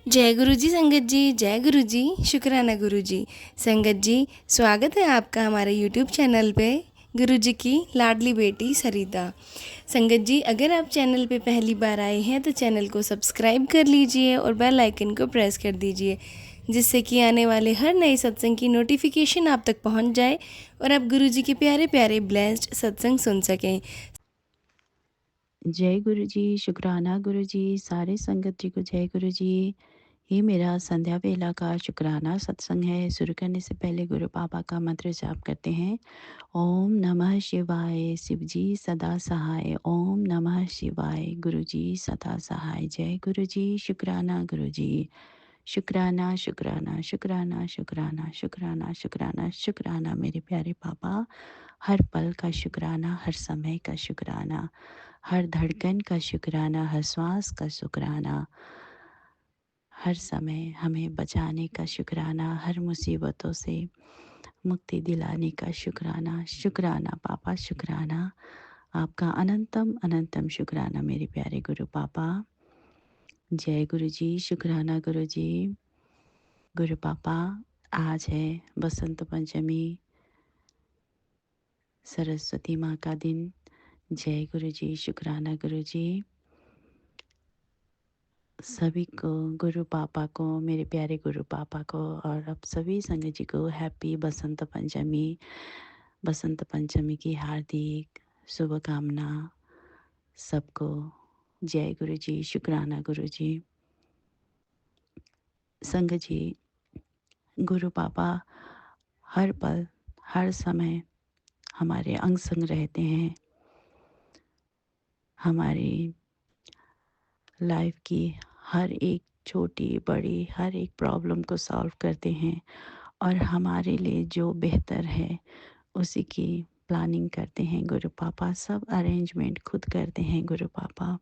जय गुरु जी संगत जी, जय गुरु जी, शुक्राना गुरु जी। संगत जी, स्वागत है आपका हमारे यूट्यूब चैनल पे। गुरु जी की लाडली बेटी सरिता। संगत जी, अगर आप चैनल पे पहली बार आए हैं तो चैनल को सब्सक्राइब कर लीजिए और बेल आइकन को प्रेस कर दीजिए, जिससे कि आने वाले हर नए सत्संग की नोटिफिकेशन आप तक पहुंच जाए और आप गुरु जी के प्यारे प्यारे ब्लेस्ड सत्संग सुन सकें। जय गुरु जी, शुक्राना गुरु जी, सारे संगत जी को जय गुरु जी। ये मेरा संध्या वेला का शुक्राना सत्संग है। शुरू करने से पहले गुरु बाबा का मंत्र जाप करते हैं। ओम नमः शिवाय, शिव जी सदा सहाय। ओम नमः शिवाय, गुरु जी सदा सहाय। जय गुरु जी, शुक्राना गुरु जी। शुक्राना शुक्राना शुक्राना शुक्राना शुक्राना शुक्राना शुक्राना मेरे प्यारे पापा। हर पल का शुक्राना, हर समय का शुक्राना, हर धड़कन का शुक्राना, हर श्वास का शुक्राना, हर समय हमें बचाने का शुक्राना, हर मुसीबतों से मुक्ति दिलाने का शुक्राना। शुक्राना पापा, शुक्राना। आपका अनंतम अनंतम शुक्राना मेरे प्यारे गुरु पापा। जय गुरु जी, शुक्राना गुरु जी। गुरु पापा, आज है बसंत पंचमी, सरस्वती माँ का दिन। जय गुरु जी, शुक्राना गुरु जी। सभी को, गुरु पापा को, मेरे प्यारे गुरु पापा को और अब सभी संगत जी को हैप्पी बसंत पंचमी। बसंत पंचमी की हार्दिक शुभकामना सबको। जय गुरु जी, शुक्राना गुरु जी। संगत जी, गुरु पापा हर पल हर समय हमारे अंग संग रहते हैं। हमारी लाइफ की हर एक छोटी बड़ी हर एक प्रॉब्लम को सॉल्व करते हैं और हमारे लिए जो बेहतर है उसी की प्लानिंग करते हैं गुरु पापा। सब अरेंजमेंट खुद करते हैं गुरु पापा।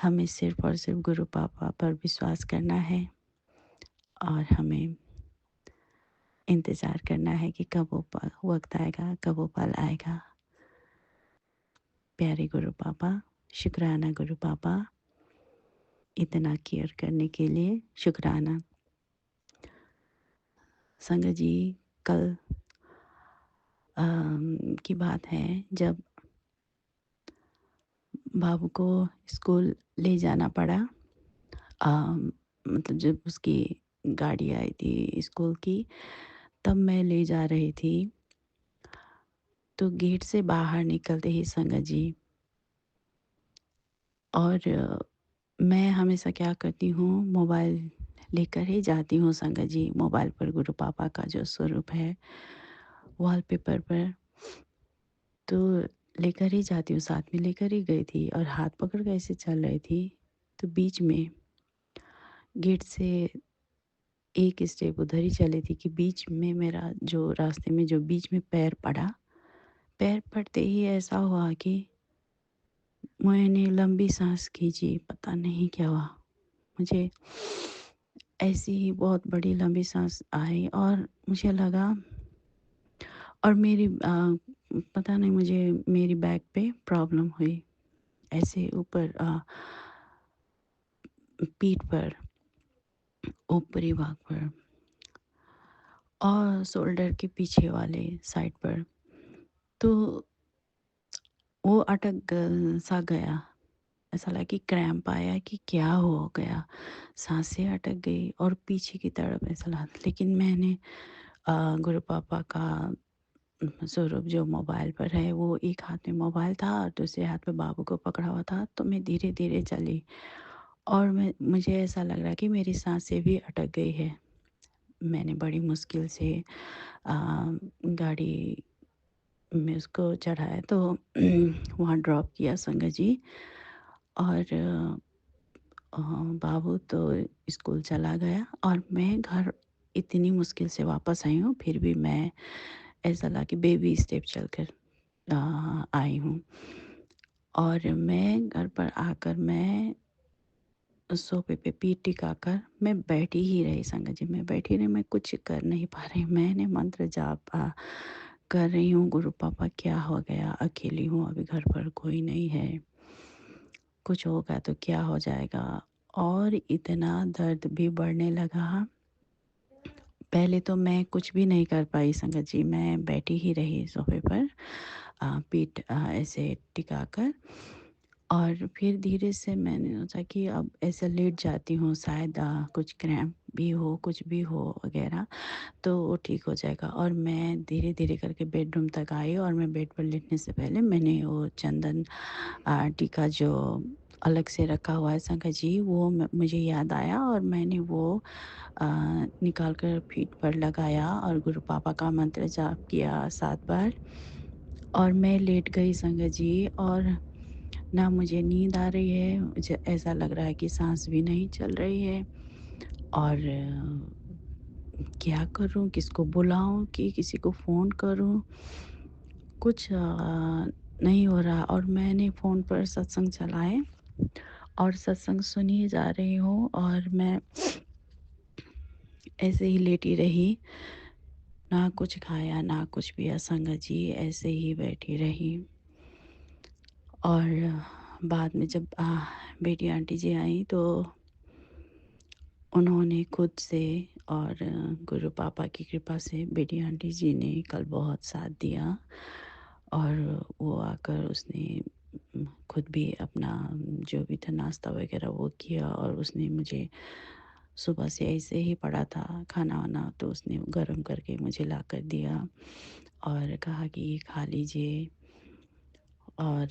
हमें सिर्फ और सिर्फ गुरु पापा पर विश्वास करना है और हमें इंतज़ार करना है कि कब वो वक्त आएगा, कब वो पल आएगा। प्यारे गुरु पापा, शुक्राना गुरु पापा, इतना केयर करने के लिए शुक्राना। संगत जी, कल की बात है जब बाबू को स्कूल ले जाना पड़ा। मतलब जब उसकी गाड़ी आई थी स्कूल की, तब मैं ले जा रही थी। तो गेट से बाहर निकलते ही संगत जी, और मैं हमेशा क्या करती हूँ, मोबाइल लेकर ही जाती हूँ संगत जी। मोबाइल पर गुरु पापा का जो स्वरूप है वॉलपेपर पर, तो लेकर ही जाती हूँ, साथ में लेकर ही गई थी और हाथ पकड़ के ऐसे चल रही थी। तो बीच में गेट से एक स्टेप उधर ही चली थी कि बीच में मेरा जो रास्ते में जो बीच में पैर पड़ा। पैर पड़ते ही ऐसा हुआ कि मैंने लंबी सांस खींची, पता नहीं क्या हुआ मुझे। ऐसी ही बहुत बड़ी लंबी सांस आई और मुझे लगा, और मेरी पता नहीं मुझे मेरी बैक पे प्रॉब्लम हुई। ऐसे ऊपर पीठ पर, ऊपरी भाग पर और शोल्डर के पीछे वाले साइड पर। तो वो अटक सा गया। ऐसा लगा कि क्रैम्प आया कि क्या हो गया, सांसें अटक गई और पीछे की तरफ ऐसा लगा। लेकिन मैंने गुरु पापा का स्वरूप जो मोबाइल पर है, वो एक हाथ में मोबाइल था और दूसरे हाथ में बाबू को पकड़ा हुआ था। तो मैं धीरे धीरे चली और मुझे ऐसा लग रहा कि मेरी सांसें भी अटक गई है। मैंने बड़ी मुश्किल से गाड़ी में उसको चढ़ाया, तो वहाँ ड्रॉप किया संगत जी। और बाबू तो स्कूल चला गया और मैं घर इतनी मुश्किल से वापस आई हूँ। फिर भी मैं ऐसा लगा कि बेबी स्टेप चलकर आई हूँ। और मैं घर पर आकर मैं सोफे पे पीठ टिकाकर मैं बैठी ही रही संगत जी। मैं बैठी रही, मैं कुछ कर नहीं पा रही। मैंने मंत्र जाप कर रही हूँ, गुरु पापा क्या हो गया, अकेली हूँ, अभी घर पर कोई नहीं है, कुछ होगा तो क्या हो जाएगा। और इतना दर्द भी बढ़ने लगा। पहले तो मैं कुछ भी नहीं कर पाई संगत जी, मैं बैठी ही रही सोफ़े पर पीठ ऐसे टिकाकर। और फिर धीरे से मैंने सोचा कि अब ऐसे लेट जाती हूँ, शायद कुछ क्रैम्प भी हो, कुछ भी हो वग़ैरह, तो वो ठीक हो जाएगा। और मैं धीरे-धीरे करके बेडरूम तक आई और मैं बेड पर लेटने से पहले मैंने वो चंदन टीका जो अलग से रखा हुआ है संगत जी, वो मुझे याद आया और मैंने वो अ, निकाल कर पीठ पर लगाया और गुरु पापा का मंत्र जाप किया 7 बार और मैं लेट गई संगत जी। और ना मुझे नींद आ रही है, मुझे ऐसा लग रहा है कि साँस भी नहीं चल रही है। और क्या करूँ? किसको बुलाऊँ कि किसी को फ़ोन करूँ? कुछ नहीं हो रहा। और मैंने फ़ोन पर सत्संग चलाए और सत्संग सुनी जा रही हूँ और मैं ऐसे ही लेटी रही, ना कुछ खाया, ना कुछ पिया संगत जी, ऐसे ही बैठी रही। और बाद में जब बेटी आंटी जी आईं तो उन्होंने खुद से और गुरु पापा की कृपा से बेटी आंटी जी ने कल बहुत साथ दिया। और वो आकर उसने खुद भी अपना जो भी था नाश्ता वगैरह वो किया और उसने मुझे सुबह से ऐसे ही पड़ा था खाना-वाना, तो उसने गरम करके मुझे लाकर दिया और कहा कि ये खा लीजिए। और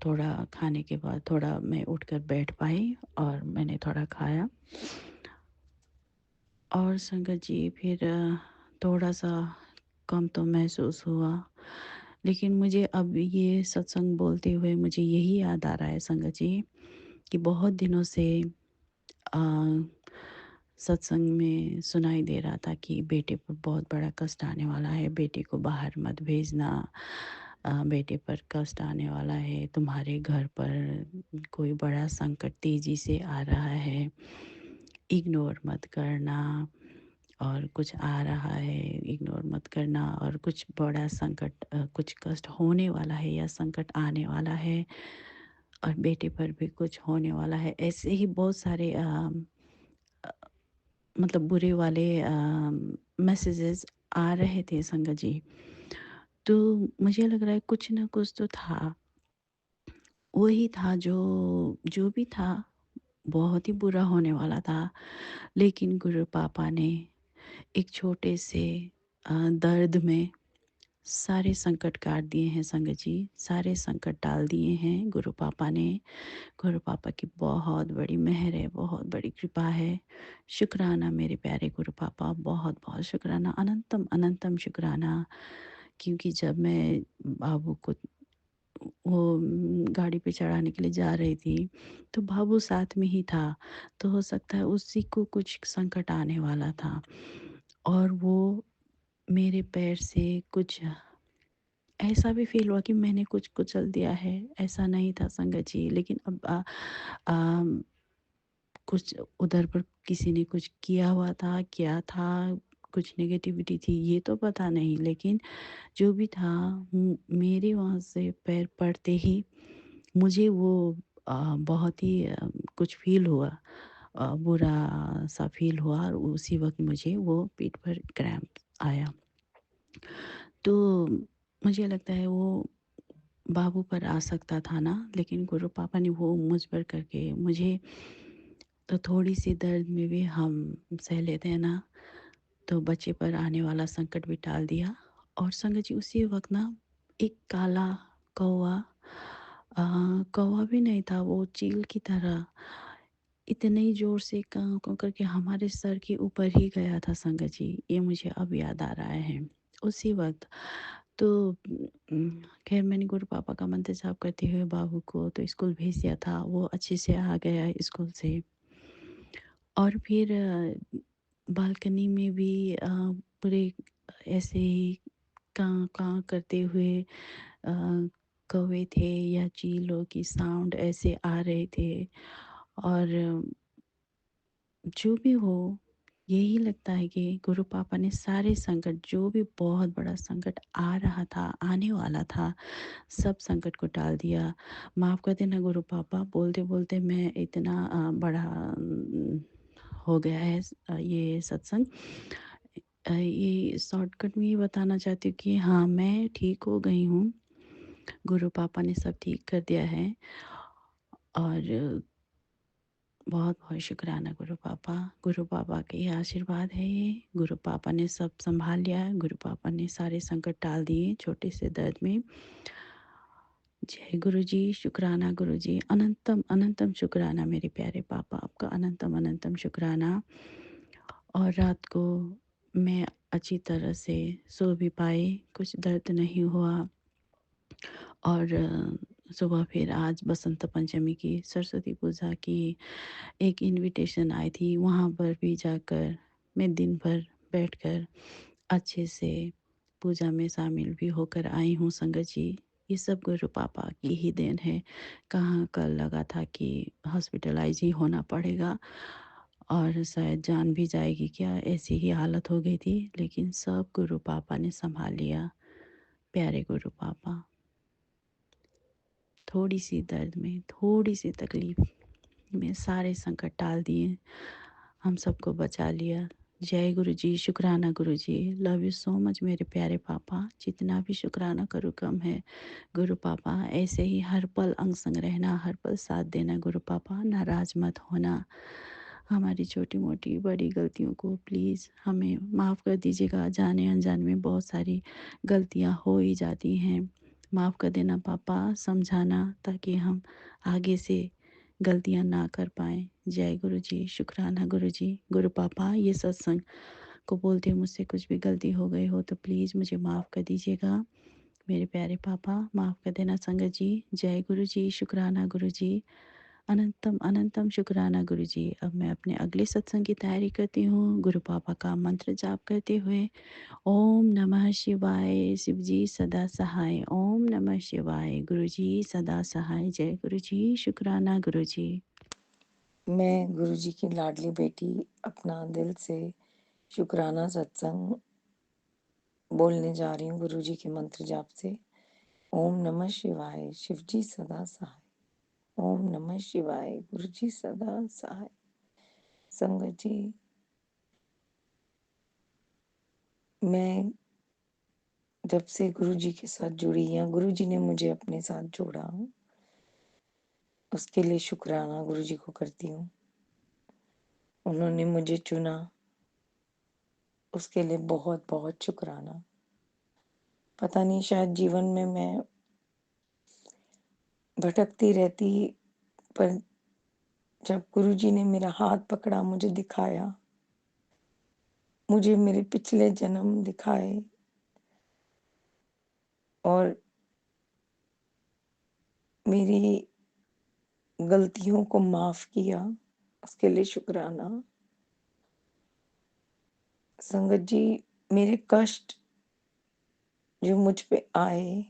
थोड़ा खाने के बाद थोड़ा मैं उठकर बैठ पाई और मैंने थोड़ा खाया। और संगत जी फिर थोड़ा-सा कम तो महसूस हुआ। लेकिन मुझे अब ये सत्संग बोलते हुए मुझे यही याद आ रहा है संगत जी, कि बहुत दिनों से अ, सत्संग में सुनाई दे रहा था कि बेटे पर बहुत बड़ा कष्ट आने वाला है, बेटे को बाहर मत भेजना, बेटे पर कष्ट आने वाला है, तुम्हारे घर पर कोई बड़ा संकट तेज़ी से आ रहा है, इग्नोर मत करना। और कुछ आ रहा है, इग्नोर मत करना और कुछ बड़ा संकट कुछ कष्ट होने वाला है या संकट आने वाला है और बेटे पर भी कुछ होने वाला है। ऐसे ही बहुत सारे अ, मतलब बुरे वाले मैसेजेस आ रहे थे संगत जी। तो मुझे लग रहा है कुछ ना कुछ तो था। वही था जो जो भी था बहुत ही बुरा होने वाला था। लेकिन गुरु पापा ने एक छोटे से दर्द में सारे संकट काट दिए हैं संगत जी, सारे संकट टाल दिए हैं गुरु पापा ने। गुरु पापा की बहुत बड़ी मेहर है, बहुत बड़ी कृपा है। शुक्राना मेरे प्यारे गुरु पापा, बहुत-बहुत शुक्राना, अनंतम अनंतम शुक्राना। क्योंकि जब मैं बाबू को वो गाड़ी पे चढ़ाने के लिए जा रही थी, तो बाबू साथ में ही था। तो हो सकता है उसी को कुछ संकट आने वाला था और वो मेरे पैर से कुछ ऐसा भी फ़ील हुआ कि मैंने कुछ कुचल दिया है, ऐसा नहीं था संगत जी। लेकिन अब अम, कुछ उधर पर किसी ने कुछ किया हुआ था, क्या था, कुछ नेगेटिविटी थी, ये तो पता नहीं। लेकिन जो भी था मेरे वहाँ से पैर पड़ते ही मुझे वो बहुत ही कुछ फ़ील हुआ, बुरा-सा फ़ील हुआ और उसी वक़्त मुझे वो पीठ पर क्रैम्प आया। तो मुझे लगता है वो बाबू पर आ सकता था ना, लेकिन गुरु पापा ने वो मुझ पर करके मुझे तो थोड़ी-सी दर्द में भी हम सह लेते हैं ना, तो बच्चे पर आने वाला संकट भी टाल दिया। और संगत जी उसी वक़्त ना एक काला कौवा, कौवा भी नहीं था, वो चील की तरह इतनी ज़ोर से काँव काँव करके हमारे सर के ऊपर ही गया था संगत जी, ये मुझे अब याद आ रहा है। उसी वक़्त तो ख़ैर मैंने गुरु पापा का मंत्र जाप करते हुए बाबू को तो स्कूल भेज दिया था, वो अच्छे से आ गया स्कूल से। और फिर बालकनी में भी पूरे ऐसे ही काँ-काँ करते हुए कौवे थे या चीलों की साउंड ऐसे आ रहे थे। और जो भी हो, यही लगता है कि गुरु पापा ने सारे संकट, जो भी बहुत बड़ा संकट आ रहा था, आने वाला था, सब संकट को टाल दिया। माफ़ कर देना गुरु पापा, बोलते-बोलते मैं इतना बड़ा हो गया है ये सत्संग। ये शॉर्टकट में ये बताना चाहती हूँ कि हाँ, मैं ठीक हो गई हूँ। गुरु पापा ने सब ठीक कर दिया है और बहुत-बहुत शुक्राना गुरु पापा। गुरु पापा के ही आशीर्वाद है ये। गुरु पापा ने सब सँभाल लिया है। गुरु पापा ने सारे संकट टाल दिए छोटे से दर्द में। जय गुरु जी, शुक्राना गुरु जी। अनंतम, अनंतम शुक्राना मेरे प्यारे पापा, आपका अनंतम, अनंतम शुक्राना। और रात को मैं अच्छी तरह से सो भी पाई, कुछ दर्द नहीं हुआ। और सुबह फिर आज बसंत पंचमी की, सरस्वती पूजा की एक इनविटेशन आई थी, वहाँ पर भी जाकर मैं दिन भर बैठकर अच्छे से पूजा में शामिल भी होकर आई हूँ संगत जी। ये सब गुरु पापा की ही देन है। कहाँ कल लगा था कि हॉस्पिटलाइज ही होना पड़ेगा और शायद जान भी जाएगी क्या, ऐसी ही हालत हो गई थी, लेकिन सब गुरु पापा ने संभाल लिया। प्यारे गुरु पापा, थोड़ी सी दर्द में, थोड़ी सी तकलीफ में सारे संकट टाल दिए, हम सबको बचा लिया। जय गुरु जी, शुक्राना गुरु जी। लव यू सो मच मेरे प्यारे पापा। जितना भी शुक्राना करूँ कम है। गुरु पापा ऐसे ही हर पल अंग संग रहना, हर पल साथ देना गुरु पापा, नाराज मत होना। हमारी छोटी मोटी बड़ी गलतियों को प्लीज़ हमें माफ़ कर दीजिएगा। जाने अनजाने में बहुत सारी गलतियाँ हो ही जाती हैं। माफ़ कर देना पापा, समझाना ताकि हम आगे से गलतियाँ ना कर पाएँ। जय गुरु जी, शुक्राना गुरु जी। गुरु पापा, ये सत्संग को बोलते मुझसे कुछ भी गलती हो गई हो तो प्लीज़ मुझे माफ़ कर दीजिएगा। मेरे प्यारे पापा, माफ़ कर देना संगत जी। जय गुरु जी, शुक्राना गुरु जी। अनंतम, अनंतम शुक्राना गुरु जी। अब मैं अपने अगले सत्संग की तैयारी करती हूँ, गुरु पापा का मंत्र जाप करते हुए। ओम नमः शिवाय, शिव जी सदा सहाय। ओम नमः शिवाय, गुरु जी सदा सहाय। जय गुरु जी, शुक्राना गुरु जी। मैं गुरु जी की लाडली बेटी अपना दिल से शुक्राना सत्संग बोलने जा रही हूँ गुरु जी के मंत्र जाप से। ओम नमः शिवाय, शिव जी सदा सहाय। ओम नमः शिवाय, गुरु जी सदा सहाय। संगत जी, मैं जब से गुरु जी के साथ जुड़ी या गुरु जी ने मुझे अपने साथ जोड़ा, उसके लिए शुक्राना गुरु जी को करती हूँ। उन्होंने मुझे चुना, उसके लिए बहुत बहुत शुक्राना। पता नहीं, शायद जीवन में मैं भटकती रहती, पर जब गुरु जी ने मेरा हाथ पकड़ा, मुझे दिखाया, मुझे मेरे पिछले जन्म दिखाए और मेरी गलतियों को माफ किया, उसके लिए शुक्राना। संगत जी, मेरे कष्ट जो मुझ पे आए,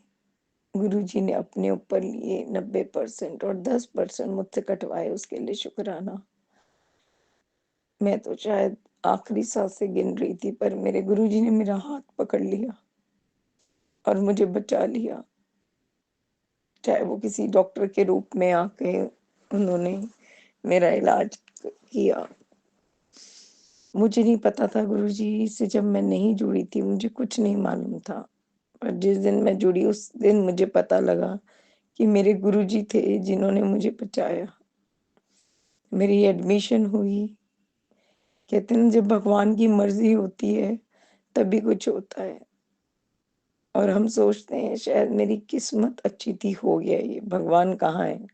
गुरु जी ने अपने ऊपर लिए 90% और 10% मुझसे कटवाए, उसके लिए शुक्राना। मैं तो शायद आखिरी सांसें गिन रही थी, पर मेरे गुरु जी ने मेरा हाथ पकड़ लिया और मुझे बचा लिया। चाहे वो किसी डॉक्टर के रूप में आके उन्होंने मेरा इलाज किया। मुझे नहीं पता था गुरु जी से, जब मैं नहीं जुड़ी थी मुझे कुछ नहीं मालूम था, पर जिस दिन मैं जुड़ी उस दिन मुझे पता लगा कि मेरे गुरु जी थे जिन्होंने मुझे बचाया। मेरी एडमिशन हुई। कहते हैं जब भगवान की मर्जी होती है तभी कुछ होता है, और हम सोचते हैं शायद मेरी किस्मत अच्छी थी, हो गया ये, भगवान कहाँ है।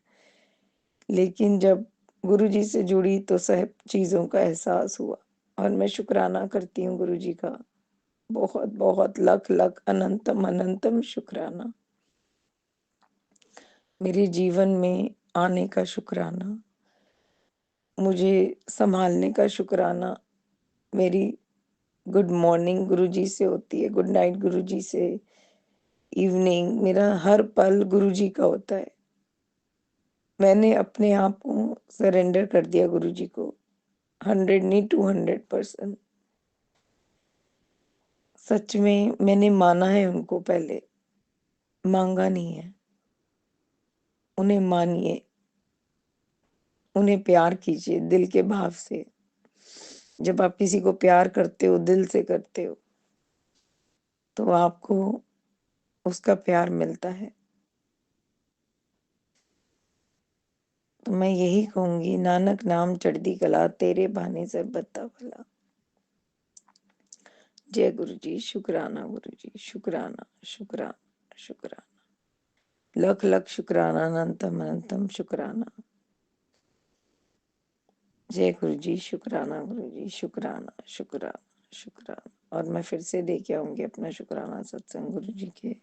लेकिन जब गुरु जी से जुड़ी तो सब चीज़ों का एहसास हुआ, और मैं शुक्राना करती हूँ गुरु जी का। बहुत बहुत लख लख अनंतम अनंतम शुक्राना। मेरे जीवन में आने का शुक्राना, मुझे संभालने का शुक्राना। मेरी गुड मॉर्निंग गुरु जी से होती है, गुड नाइट गुरु जी से, इवनिंग, मेरा हर पल गुरु जी का होता है। मैंने अपने आप को सरेंडर कर दिया गुरु जी को। 100 नहीं 200%। सच में मैंने माना है उनको, पहले मांगा नहीं है। उन्हें मानिए, उन्हें प्यार कीजिए दिल के भाव से। जब आप किसी को प्यार करते हो, दिल से करते हो, तो आपको उसका प्यार मिलता है। तो मैं यही कहूंगी, नानक नाम चढ़दी कला, तेरे बहाने से बत्ता भला। जय गुरु जी, शुक्राना गुरु जी, शुक्राना शुक्राना शुक्राना, लख लख शुक्राना, अनंतम अनंतम शुक्राना। जय गुरु जी, शुक्राना गुरु जी, शुक्राना शुक्राना शुक्राना। और मैं फिर से लेके आऊंगी अपना शुक्राना सत्संग गुरु जी के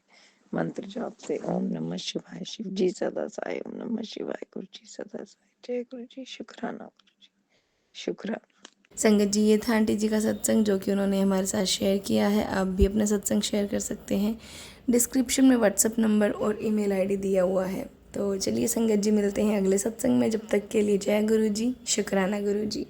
मंत्र जाप से। ओम नमः शिवाय, शिव जी सदा साय। ओम नमः शिवाय, गुरु जी सदा साय। जय गुरु जी, शुक्राना गुरु जी, शुक्राना। संगत जी, ये था आंटी जी का सत्संग जो कि उन्होंने हमारे साथ शेयर किया है। आप भी अपना सत्संग शेयर कर सकते हैं। डिस्क्रिप्शन में व्हाट्सअप नंबर और ईमेल आईडी दिया हुआ है। तो चलिए संगत जी, मिलते हैं अगले सत्संग में। जब तक के लिए जय गुरु जी, शुक्राना गुरु जी।